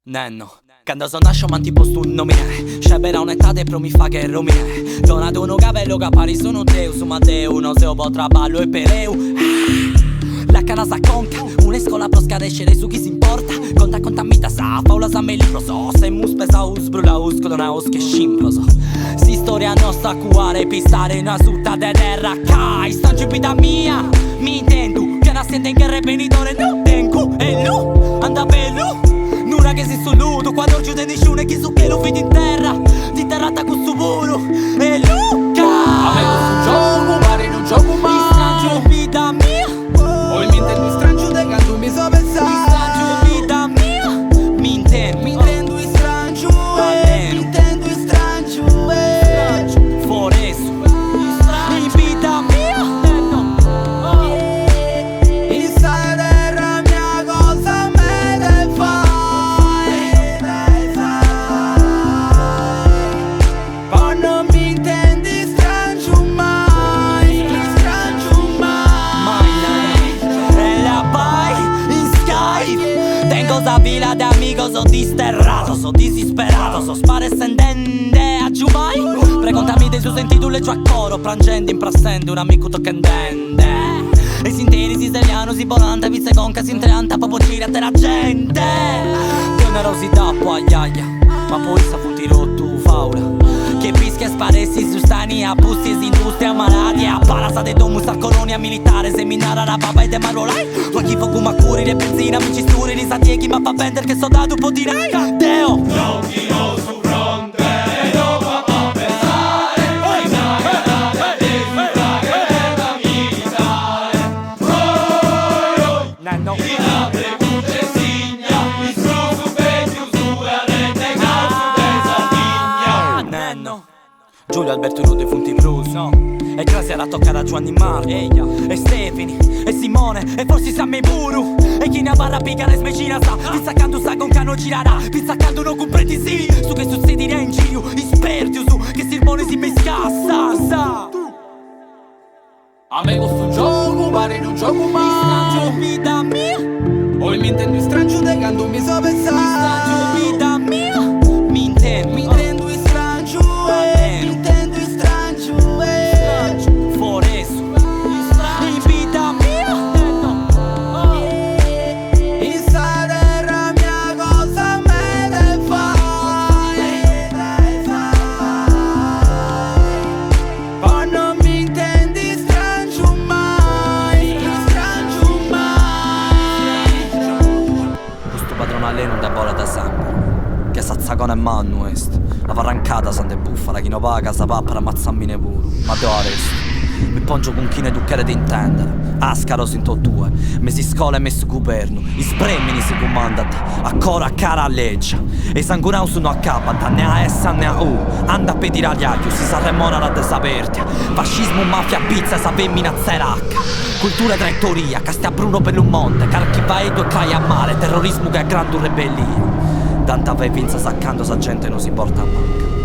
Nenno, quando sono nascio man ti posto un nome. Sceberà un'età però mi fa che romine. Donato uno cavello che pari sono Deo. Su Matteo, non se ho po' traballo e pereu. La cana sa conca, un'escola pro scadescere su chi si importa. Conta mita sa, faula sa me libro so. Se mus pesa brula usco non ha che scimploso. Si storia nostra cuare pistare una sutta de terra. Kai, stanci vita mia, mi intendo. Che la sente in guerra e venitore no tengo. E lu, anda bello. Nura che si soluto, quando giù te nessuno e chi su che lo vedi in terra. Di terra ta questo volo. E Luca a me questo gioco pare non gioco mai. Mi strangio vita mia. Ho in mente mi strangio te quando mi so pensare. Mi strangio vita mia. Mi intendo i strangio mi intendo i strangio Foreso in vita mia. In sta terra mia cosa me ne fai? Poi non mi intendi strangio mai. E la pai in Skype. Tengo esa vila de amigos, so disterrato, so disesperato, so sparescendente a Giumai. Precontami dei suoi sentiti, leggo a coro, prangendo, imprassendo un amico toccandente. E si interi, si seriano, si volanta, visse conca, si intreanta, proprio gira te la gente. Generosità poi aiaia, ma poi sa punti rotto faula. Che pischi e sparesi su stani a busti e industria malati. A parasa de domus a colonia militare. Seminara la baba e de marolai. Tu chi fu come curi le benzina, amici sturi, risatieghi ma fa bender che so dato un po' di rai. Deo Giochino su fronte e dopo a pensare. Nenno La pregunta signa, mi sono su peggio su e rete cazzo de Sardegna. Nenno Giulio Alberto Rude Funti Bruce no. E grazie alla tocca da Giovanni Marco e Stefani e Simone e forse Sammy Buru. E chi ne barra picare smecina sa. Pizzacando sa con cano girarà. Pizzacando non comprendi sì. Su che succederà in giro. Isperti su che Sirmone si pescassa sa. A me questo gioco pare non gioco Mi mai. strangio vita mia. Ho in mente mi strangio te quando mi so Mi strangio pensare. vita mia. Mi intendo i strangio i strangio Foreso in vita mia. in sta terra mia cosa me ne fai? Poi non mi intendi strangio mai. Questo padronale non da bola da sangue. Che sazzagone è manno est. La varrancata sante bufala. Chi non paga sa pappara ammazzammi pure. Ma dove resti? Mi pongio con chi ne duchere di intendere. Ascaro sinto due. Mi si scola e mi si governo. I spremini si comandat. A coro a cara a legge. E i sangunau sono a capata. Ne a essa ne a u. Anda a pedire agli aglio. Si sa remora la desapertia. Fascismo, mafia, pizza, sa femmina zeracca. Cultura e trattoria. Castia Bruno per un monte. Carchi paedo e cai a mare. Terrorismo che è grande ribellia. Tanta vevinza saccando sa gente non si porta a manca.